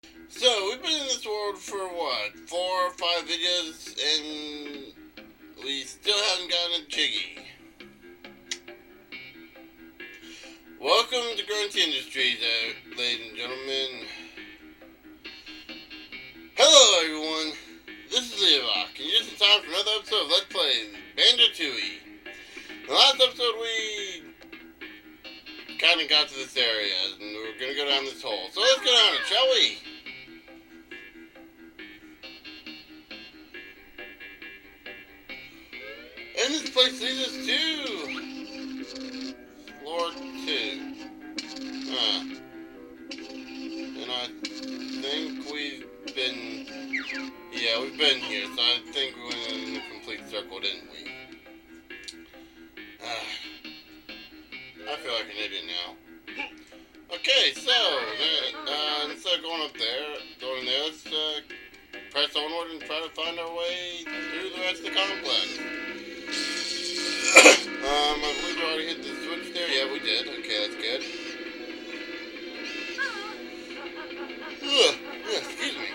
So, we've been in this world for what, 4 or 5 videos, and we still haven't gotten a jiggy. Welcome to Grunty Industries, ladies and gentlemen. Hello, everyone. This is Leovock, and just in time for another episode of Let's Play Banjo-Tooie. In the last episode, we kind of got to this area, and we're going to go down this hole. So let's go down it, shall we? And this place leads us to floor 2. And I think we've been here, so I think we went in a complete circle, didn't we? I feel like an idiot now. Okay, so, instead of going there, let's press onward and try to find our way through the rest of the complex. I believe we already hit the switch there. Yeah, we did. Okay, that's good. Excuse me.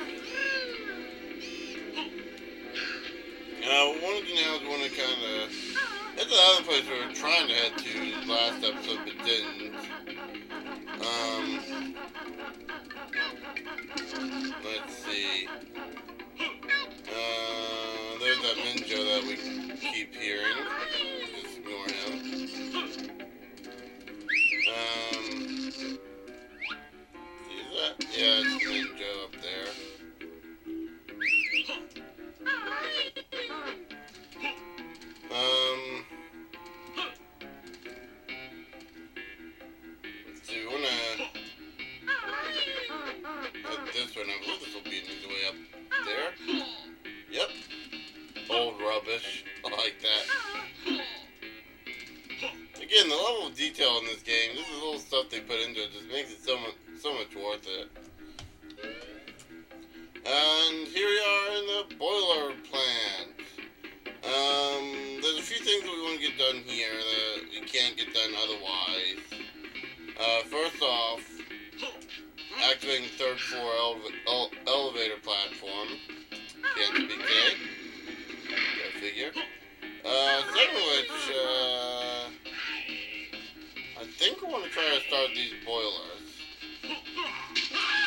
One of the now is one to kind of... That's another place we were trying to head to last episode, but didn't. Let's see. There's that Minjo that we keep hearing. Just ignore him. See that? Yeah, it's Minjo up there. Let's see, we wanna head this way. Now, I believe this will be an easy way up there. Yep. Old rubbish. I like that. Again, the level of detail in this game, this is little stuff they put into it, just makes it so much worth it. And here we are in the boiler plant. There's a few things that we want to get done here that we can't get done otherwise. First off, activating the third floor elevator platform. Can't speak today. Go figure. Second of which, I think we want to try to start these boilers.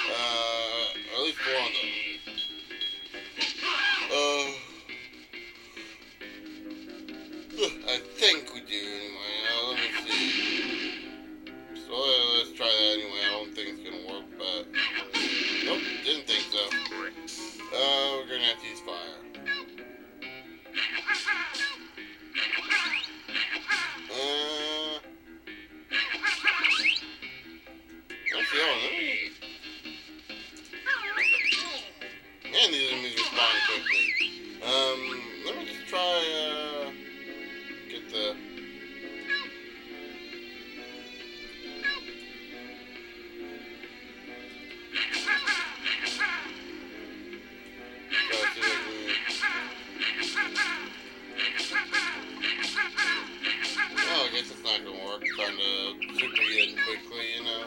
Or at least one of them. I think we do anyway. Let me see. So let's try that anyway. I don't think it's gonna work, but nope, didn't think so. We're gonna have to use fire. Actually, let me. Man, these enemies respond quickly. Let me just try, get the... Oh, I guess it's not gonna work. Trying to superheat it quickly, you know.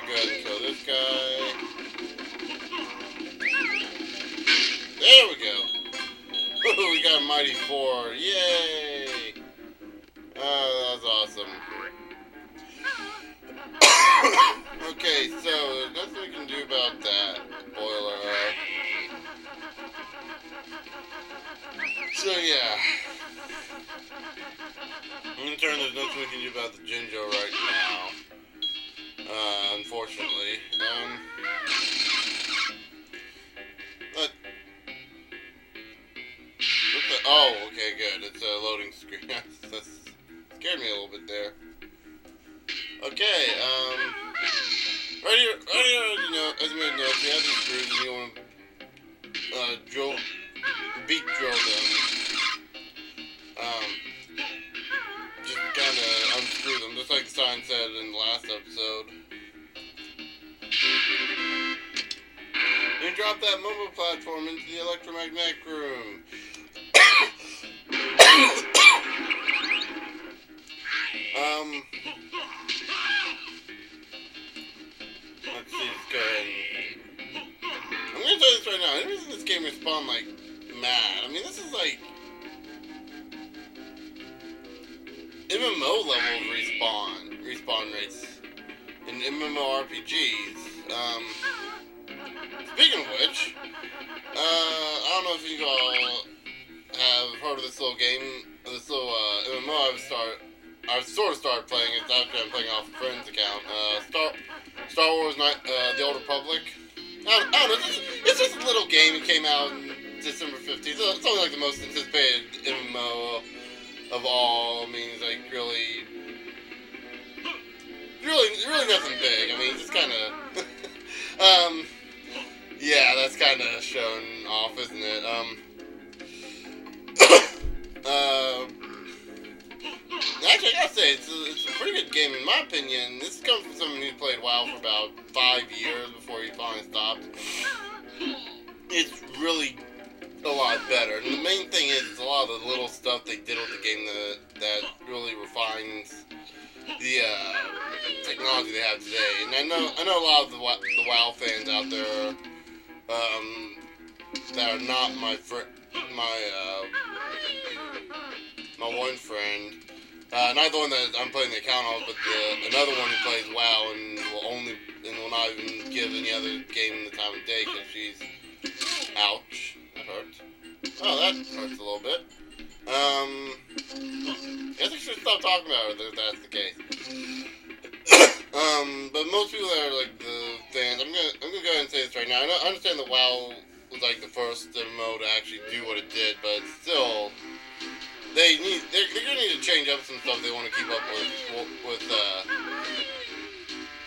Go ahead and kill this guy. There we go. We got a mighty 4. Yay! Oh, that was awesome. Okay, so there's nothing we can do about that boiler. So yeah. In turn, there's nothing we can do about the Jinjo right now. Unfortunately. Oh, okay, good. It's a loading screen. That scared me a little bit there. Okay, right here, you know, as you may know, if you have these screws and you want to, beat drill them, just kind of unscrew them, just like the sign said in the last episode. You drop that MUMBO platform into the electromagnetic room. out, enemies in this game respawn like mad. I mean, this is like MMO level of respawn rates in MMORPGs. Speaking of which, I don't know if you all have heard of this little game, this little MMO I've sort of started playing it after I'm playing off a friend's account. Star Wars The Old Republic. I don't know, it's just a little game. It came out on December 15th. It's only like the most anticipated MMO of all. I mean, it's like really nothing big. I mean, it's just kind of, yeah, that's kind of shown off, isn't it? Actually, I gotta say, it's a pretty good game in my opinion. This comes from someone who played WoW for about 5 years before he finally stopped. It's really a lot better. And the main thing is a lot of the little stuff they did with the game that really refines the technology they have today. And I know a lot of the WoW fans out there that are not my one friend. Not the one that I'm playing the account of, but another one who plays WoW and will not even give any other game the time of day because she's. Ouch. That hurts. Oh, that hurts a little bit. I guess I should stop talking about it if that's the case. But most people that are like the fans, I'm gonna go ahead and say this right now. I understand that WoW was like the first MMO to actually do what it did, but still. They're gonna need to change up some stuff they want to keep up with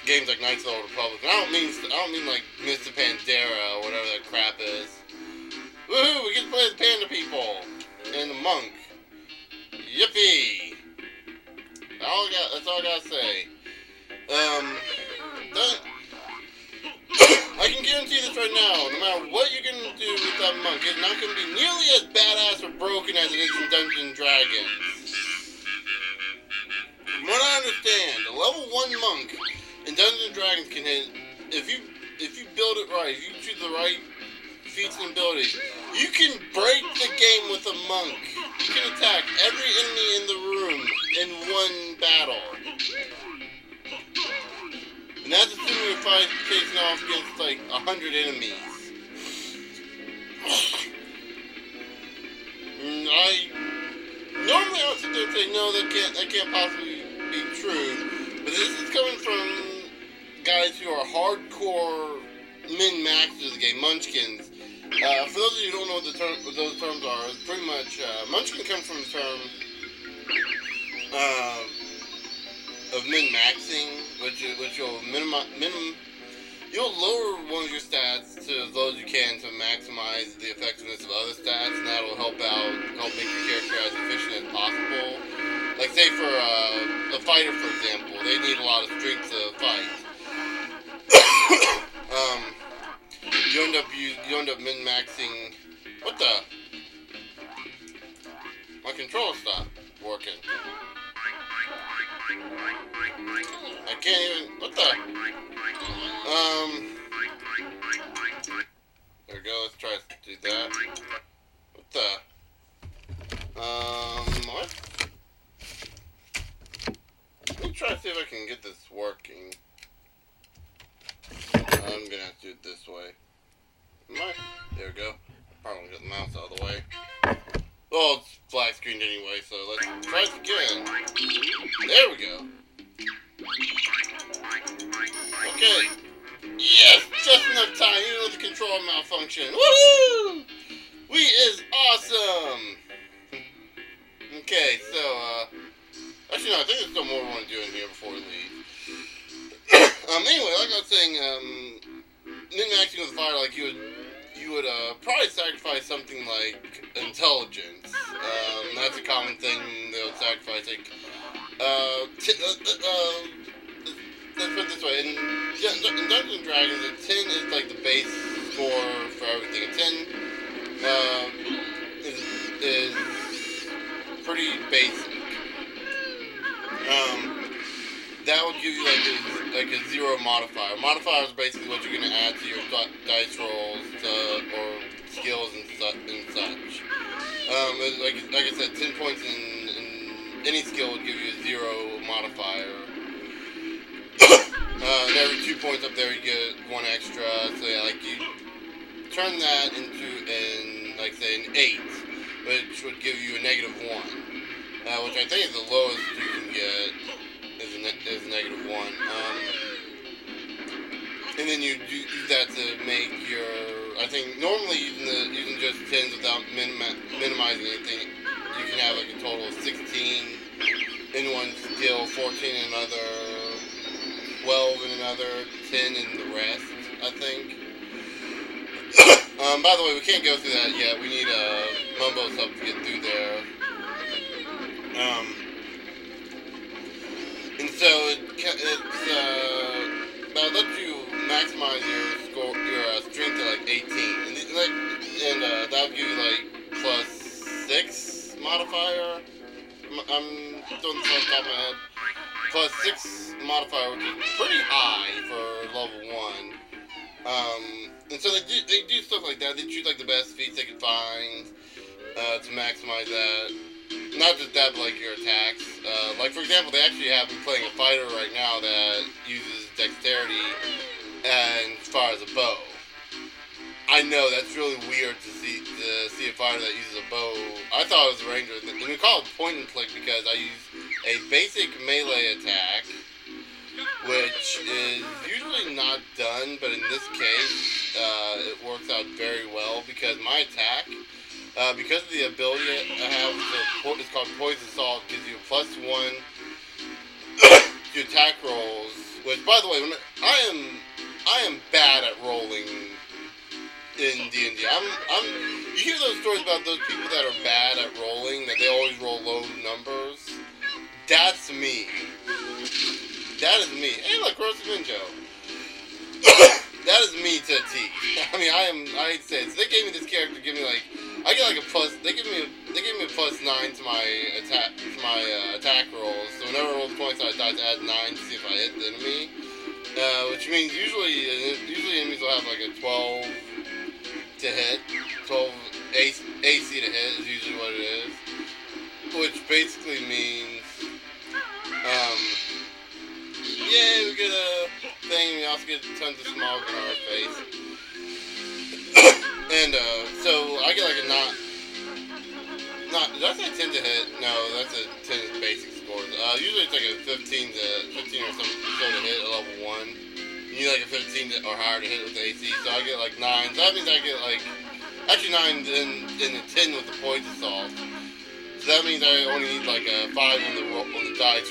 games like Knights of the Old Republic. And I don't mean like Mr. Pandera or whatever that crap is. Woohoo! We get to play the panda people and the monk. Yippee! That's all I gotta say. I can guarantee this right now, no matter what you're going to do with that monk, it's not going to be nearly as badass or broken as it is in Dungeons & Dragons. From what I understand, a level 1 monk in Dungeons & Dragons can hit, if you build it right, if you choose the right feats and abilities, you can break the game with a monk. You can attack every enemy in the room in one battle. And that's assuming you're facing off against like 100 enemies. Normally I would sit there and say, no, that can't possibly be true. But this is coming from guys who are hardcore min-maxers of the game, munchkins. For those of you who don't know what those terms are, it's pretty much, munchkin comes from the term, of min-maxing, which you'll you'll lower one of your stats to as low as you can to maximize the effectiveness of other stats, and that'll help make your character as efficient as possible. Like say for a fighter, for example, they need a lot of strength to fight. You end up min-maxing. What the? My controller stopped working. I can't even. What the? There we go. Let's try to do that. What the? What? Let me try to see if I can get this working. I'm gonna have to do it this way. There we go. Probably get the mouse out of the way. Well, it's black screened anyway, so let's try it again. There we go. Okay. Yes! Just enough time, even though the controller malfunctioned. Woohoo! We is awesome! Okay, so, actually no, I think there's still more we want to do in here before we leave. Anyway, like I was saying, min-maxing with fire, like you would probably sacrifice something like intelligence. That's a common thing they would sacrifice. Like, let's put it this way: in Dungeons & Dragons, a 10 is like the base score for everything. A 10 is pretty basic. That would give you like a 0 modifier. Modifiers are basically what you're going to add to your dice rolls, or skills and such. Like I said, 10 points in any skill would give you a 0 modifier. And every 2 points up there you get 1 extra. So yeah, like you turn that into like say an 8, which would give you a -1, which I think is the lowest you can get is -1. And then you use that to make your, I think normally using just 10s without minimizing anything, you can have like a total of 16 in one skill, 14 in another, 12 in another, 10 in the rest, I think. By the way, we can't go through that yet. We need MUMBO'S help to get through there. And so that'll let you maximize your score, your strength to like 18, and that'll give you like +6 modifier. I'm doing this off the top of my head. +6 modifier, which is pretty high for level 1. And so they do stuff like that. They choose like the best feats they can find to maximize that. Not just that, but like your attacks. Like for example, they actually have me playing a fighter right now that uses dexterity and fires a bow. I know that's really weird to see a fighter that uses a bow. I thought it was a ranger, and we call it point and click because I use a basic melee attack, which is usually not done, but in this case, it works out very well because my attack, because of the ability I have, it's called Poison Salt, gives you a +1 to attack rolls. Which, by the way, I am bad at rolling in D&D. You hear those stories about those people that are bad at rolling, that they always roll low numbers. That's me. That is me. Hey, look, Roasted Banjo. That is me to a T. I mean, I hate to say it. So they gave me this character to give me like, I get like a plus. They gave me a +9 to my attack rolls. So whenever I roll points, I decide to add 9 to see if I hit the enemy. Which means usually enemies will have like a 12 to hit. 12 AC to hit is usually what it is. Which basically means, yeah, we get a thing, we also get tons of smog in our face. And, so I get like a did I say 10 to hit? No, that's a 10 is basic scores. Usually it's like a 15 or something so to hit at level 1. You need like a 15 or higher to hit with the AC, so I get like 9. So that means I get like, actually 9 in the 10 with the poison salt. So that means I only need like a 5 on the dice,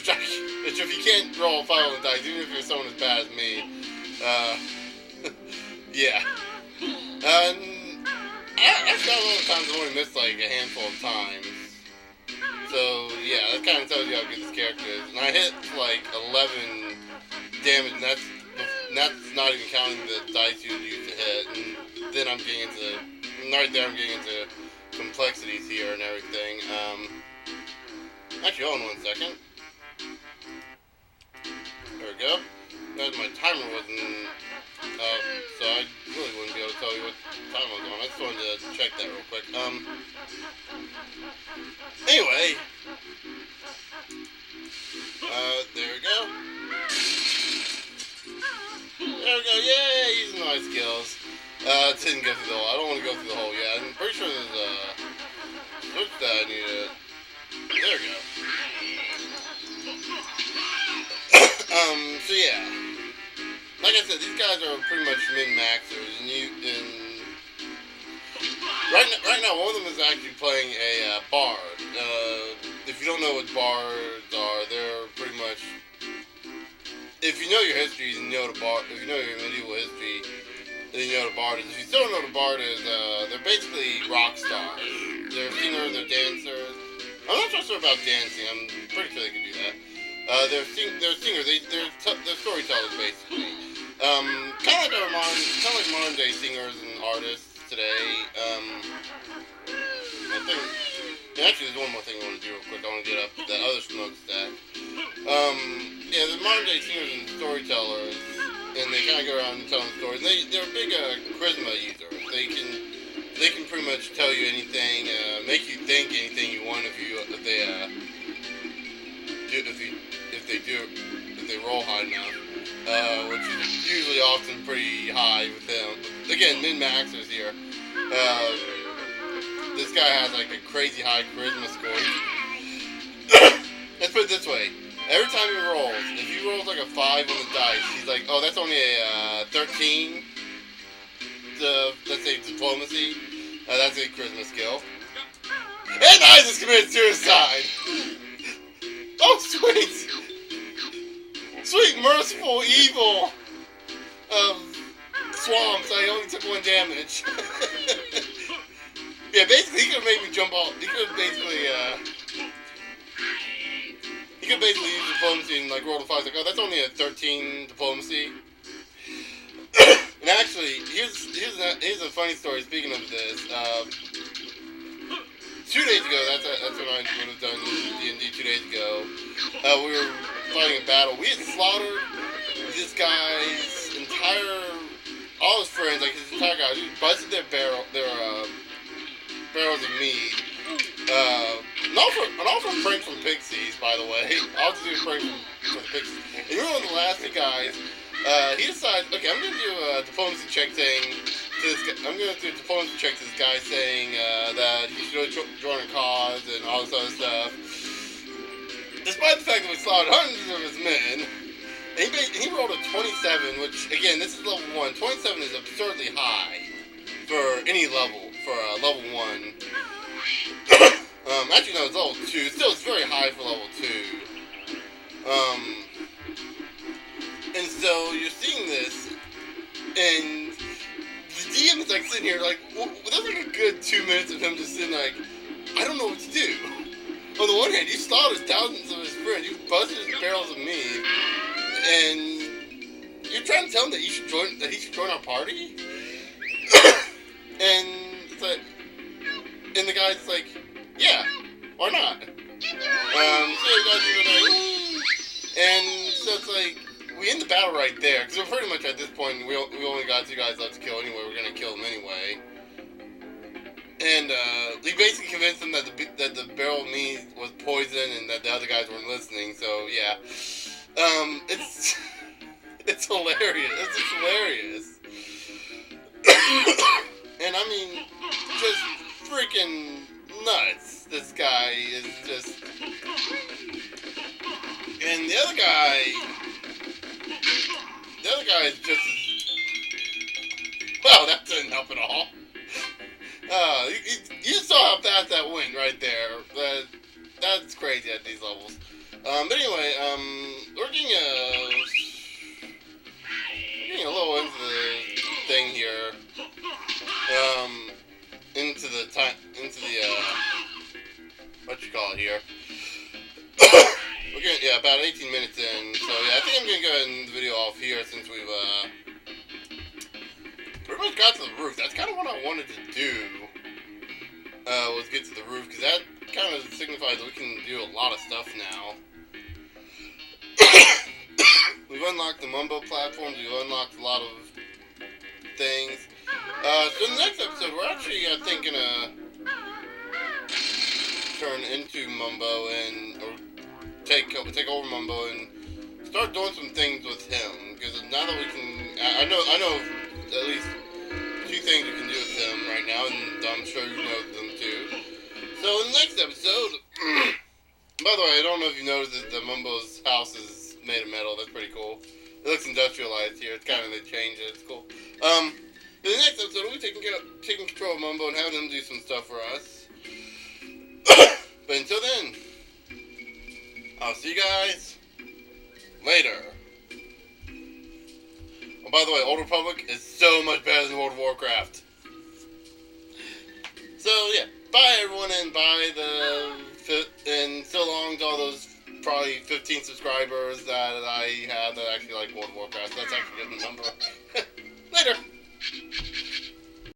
which if you can't roll a 5 on the dice, even if you're someone as bad as me, yeah. I've got a lot of times I've only missed like a handful of times. So yeah, that kind of tells you how good this character is. And I hit like 11 damage, and that's not even counting the dice you use to hit. And then I'm getting into complexities here and everything. Actually, hold on 1 second. There we go. My timer wasn't up, so I really wouldn't be able to tell you what time I was on. I just wanted to check that real quick. Anyway. There we go. There we go. Yay! Using my skills. Didn't go through the hole. I don't want to go through the hole yet. I'm pretty sure there's a switch that I need to. There we go. So yeah. Like I said, these guys are pretty much min-maxers, and right now, one of them is actually playing a bard. If you don't know what bards are, they're pretty much, if you know your history, you know the bard. If you know your medieval history, then you know what a bard is. If you still don't know what a bard is, they're basically rock stars. They're singers, they're dancers. I'm not so sure about dancing. I'm pretty sure they can do that. They're singers. They're storytellers, basically. Kind of like modern day singers and artists today. I think. Actually, there's one more thing I want to do real quick. I want to get up that other smokestack. Yeah, the modern day singers and storytellers, and they kind of go around and telling stories. They're big charisma users. They can they can pretty much tell you anything, make you think anything you want if they roll high enough, which is usually often pretty high with them. Again, min-maxers here. This guy has like a crazy high charisma score. Let's put it this way. Every time he rolls, if he rolls like a 5 on the dice, he's like, oh, that's only a 13 to, let's say, diplomacy. That's a charisma skill. And I just committed suicide! Oh, sweet! Sweet, merciful evil of swamps. I only took 1 damage. Yeah, basically, he could have made me jump off. He could have basically use diplomacy and like roll a 5. Like, oh, that's only a 13 diplomacy. And actually, here's a funny story. Speaking of this, 2 days ago, that's when I would have done D&D 2 days ago. We were fighting a battle. We had slaughtered this guy's all his friends, like his entire guys. We busted their barrels of mead. An offer prank from Pixies, by the way. I'll just do a prank from the Pixies. And you know, one of the last 2 guys, he decides, okay, I'm going to do a diplomacy check saying to this guy, saying that he should really join a cause and all this other stuff. Despite the fact that we slaughtered hundreds of his men, and he rolled a 27, which, again, this is level 1. 27 is absurdly high for any level, for level 1. Actually, no, it's level 2. Still, it's very high for level 2. And so, you're seeing this, and the DM is, like, sitting here, like, there's, like, a good 2 minutes of him just sitting, like, I don't know what to do. On the one hand, you slaughtered thousands of his friends, you busted his barrels of mead, and you're trying to tell him that he should join our party? And it's like, and the guy's like, yeah, why not? So you guys are like, and so it's like, we end the battle right there, because we're pretty much at this point, we only got 2 guys left to kill anyway, we're gonna kill them anyway. And we basically convinced them that the barrel of meat was poison and that the other guys weren't listening. So yeah, it's hilarious. It's just hilarious. And I mean, just freaking nuts. This guy is just, and the other guy is just. Well, that didn't help at all. You saw how fast that went right there. That's crazy at these levels. But anyway, we're getting a little into the thing here. Into the what you call it here. We're getting, yeah, about 18 minutes in. So yeah, I think I'm gonna go ahead and end the video off here since we've pretty much got to the roof. That's kind of what I wanted to do, was get to the roof, because that kind of signifies that we can do a lot of stuff now. We've unlocked the Mumbo platforms, we've unlocked a lot of things. So in the next episode, we're actually, I think, gonna turn into Mumbo or take over Mumbo and start doing some things with him, because now that we can, I know at least 2 things you can do with him right now, and I'm sure you know them too. So in the next episode, by the way, I don't know if you noticed that the Mumbo's house is made of metal. That's pretty cool. It looks industrialized here. It's kind of, they changed it. It's cool. In the next episode, we'll be taking control of Mumbo and having him do some stuff for us. But until then, I'll see you guys later. Oh, by the way, Old Republic is so much better than World of Warcraft. So yeah, bye everyone, and and so long to all those probably 15 subscribers that I have that actually like World of Warcraft. That's actually a good number. Later.